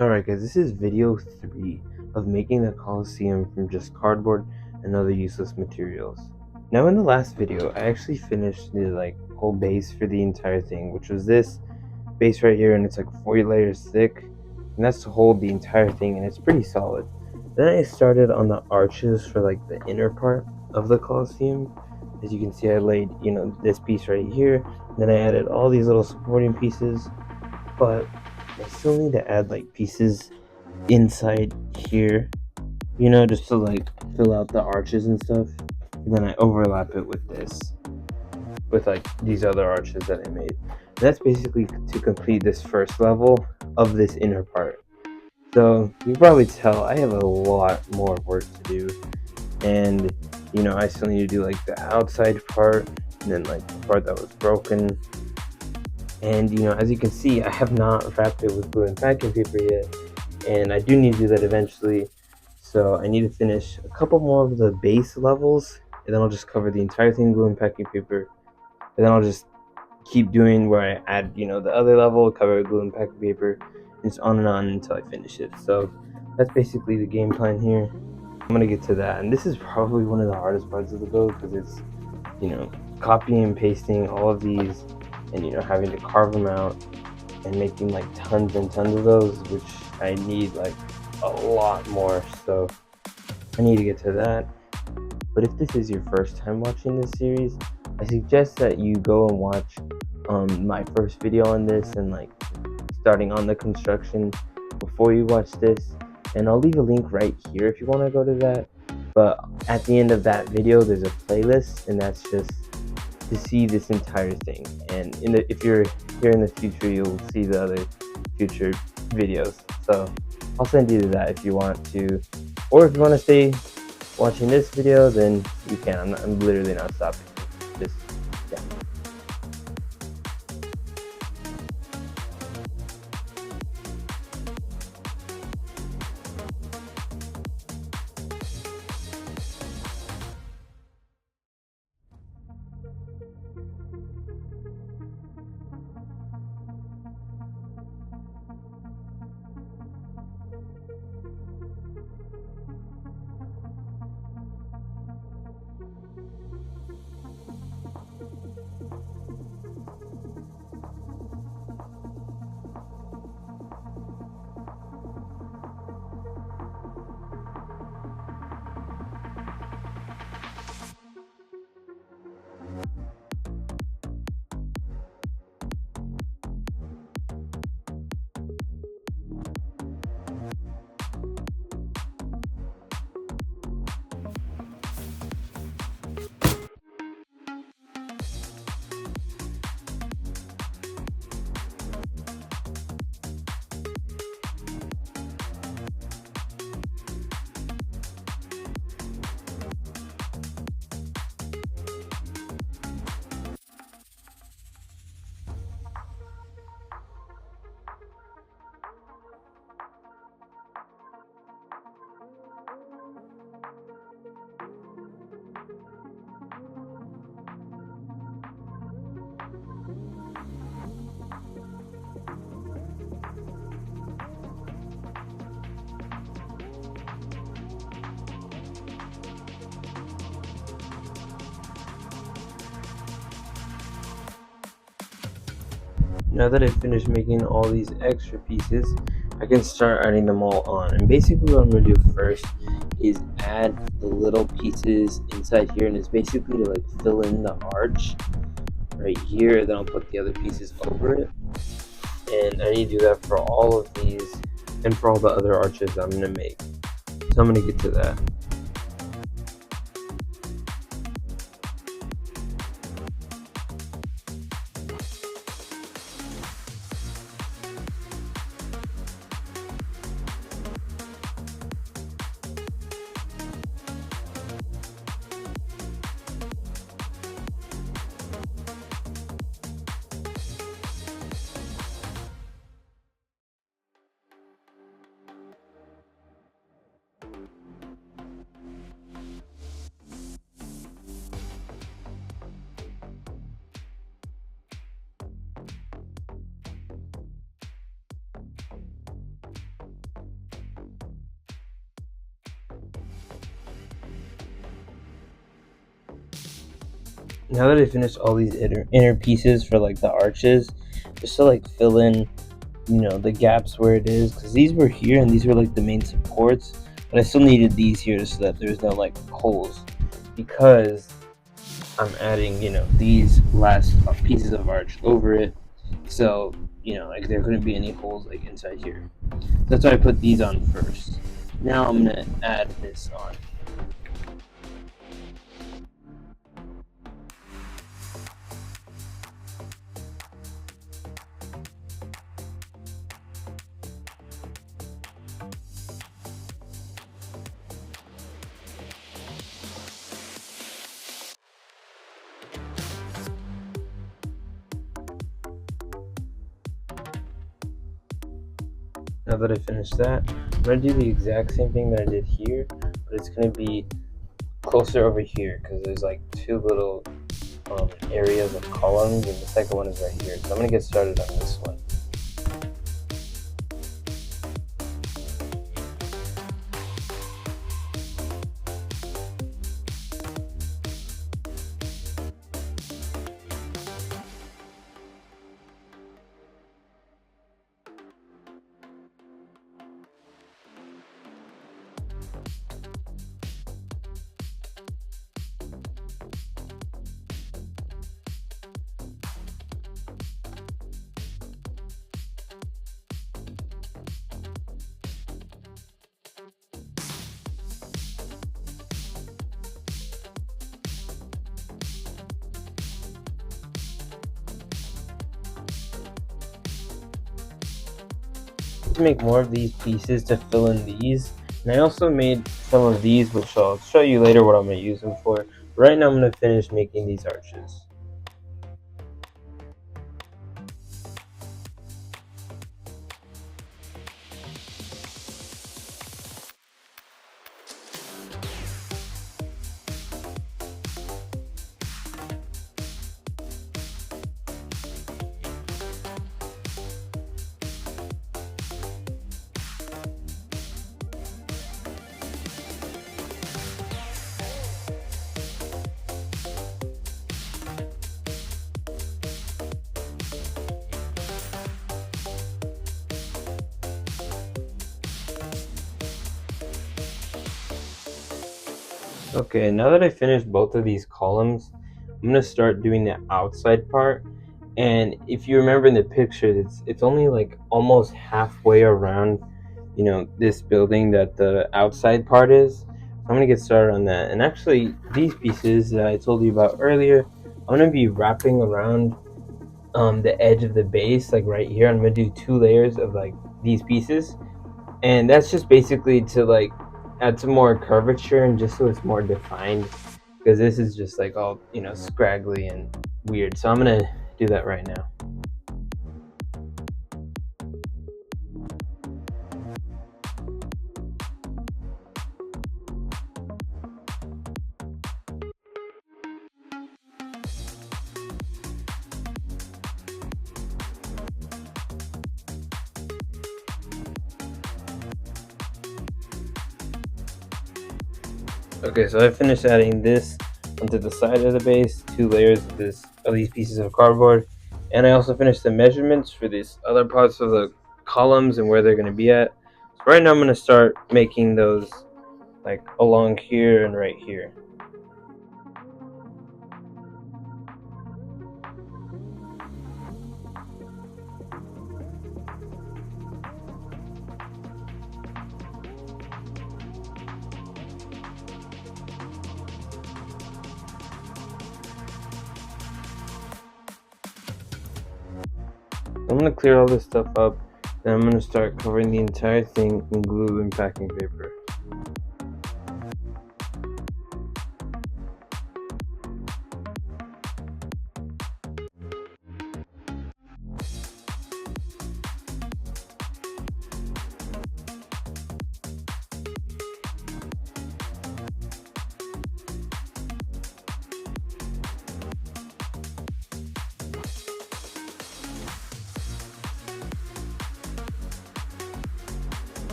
Alright guys, this is video 3 of making the Colosseum from just cardboard and other useless materials. Now in the last video, I actually finished the whole base for the entire thing, which was this base right here, and it's like 40 layers thick, and that's to hold the entire thing, and it's pretty solid. Then I started on the arches for like the inner part of the Colosseum. As you can see, I laid, this piece right here, and then I added all these little supporting pieces, but I still need to add like pieces inside here, just to like fill out the arches and stuff. And then I overlap it with with like these other arches that I made. And that's basically to complete this first level of this inner part. So you can probably tell I have a lot more work to do. And I still need to do like the outside part, and then like the part that was broken. And as you can see, I have not wrapped it with glue and packing paper yet, and I do need to do that eventually. So I need to finish a couple more of the base levels, and then I'll just cover the entire thing in glue and packing paper, and then I'll just keep doing where I add the other level, cover it with glue and packing paper, and just on and on until I finish it. So that's basically the game plan here. I'm gonna get to that, and this is probably one of the hardest parts of the build because it's copying and pasting all of these, and having to carve them out and making like tons and tons of those, which I need like a lot more. So I need to get to that. But if this is your first time watching this series, I suggest that you go and watch my first video on this, and like starting on the construction before you watch this. And I'll leave a link right here if you want to go to that. But at the end of that video, there's a playlist, and that's just to see this entire thing. And if you're here in the future, you'll see the other future videos. So I'll send you to that if you want to, or if you want to stay watching this video, then you can. I'm literally not stopping. Just yeah. Now that I've finished making all these extra pieces, I can start adding them all on. And basically what I'm going to do first is add the little pieces inside here, and it's basically to like fill in the arch right here. Then I'll put the other pieces over it, and I need to do that for all of these and for all the other arches I'm going to make. So I'm going to get to that. now that I finished all these inner pieces for like the arches, just to like fill in, the gaps where it is, because these were here and these were like the main supports, but I still needed these here so that there's no like holes, because I'm adding, these last pieces of arch over it, so like there couldn't be any holes like inside here. That's why I put these on first. Now I'm gonna add this on. Now that I finished that, I'm going to do the exact same thing that I did here, but it's going to be closer over here because there's like two little areas of columns, and the second one is right here. So I'm going to get started on this one. To make more of these pieces to fill in these, and I also made some of these, which I'll show you later what I'm going to use them for. Right now I'm going to finish making these arches. Okay, now that I finished both of these columns, I'm going to start doing the outside part. And if you remember in the picture, it's only like almost halfway around, this building that the outside part is. So I'm going to get started on that. And actually, these pieces that I told you about earlier, I'm going to be wrapping around the edge of the base, like right here. I'm going to do 2 layers of like these pieces. And that's just basically to like add some more curvature and just so it's more defined, because this is just like all scraggly and weird. So I'm gonna do that right now. Okay, so I finished adding this onto the side of the base, 2 layers of these pieces of cardboard, and I also finished the measurements for these other parts of the columns and where they're going to be at. So right now I'm going to start making those like along here and right here. I'm going to clear all this stuff up, and I'm going to start covering the entire thing in glue and packing paper.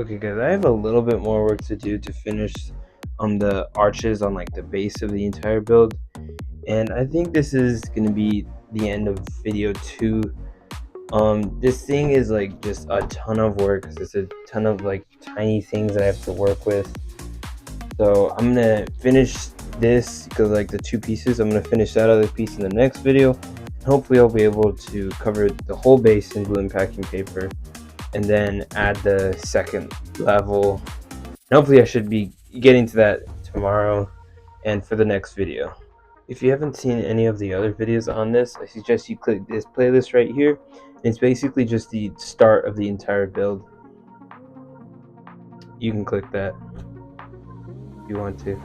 Okay guys, I have a little bit more work to do to finish the arches on like the base of the entire build, and I think this is gonna be the end of video 2. This thing is like just a ton of work because it's a ton of like tiny things that I have to work with. So I'm gonna finish this because like the 2 pieces, I'm gonna finish that other piece in the next video. Hopefully I'll be able to cover the whole base in glue and packing paper and then add the second level. And hopefully I should be getting to that tomorrow and for the next video. If you haven't seen any of the other videos on this, I suggest you click this playlist right here. It's basically just the start of the entire build. You can click that if you want to.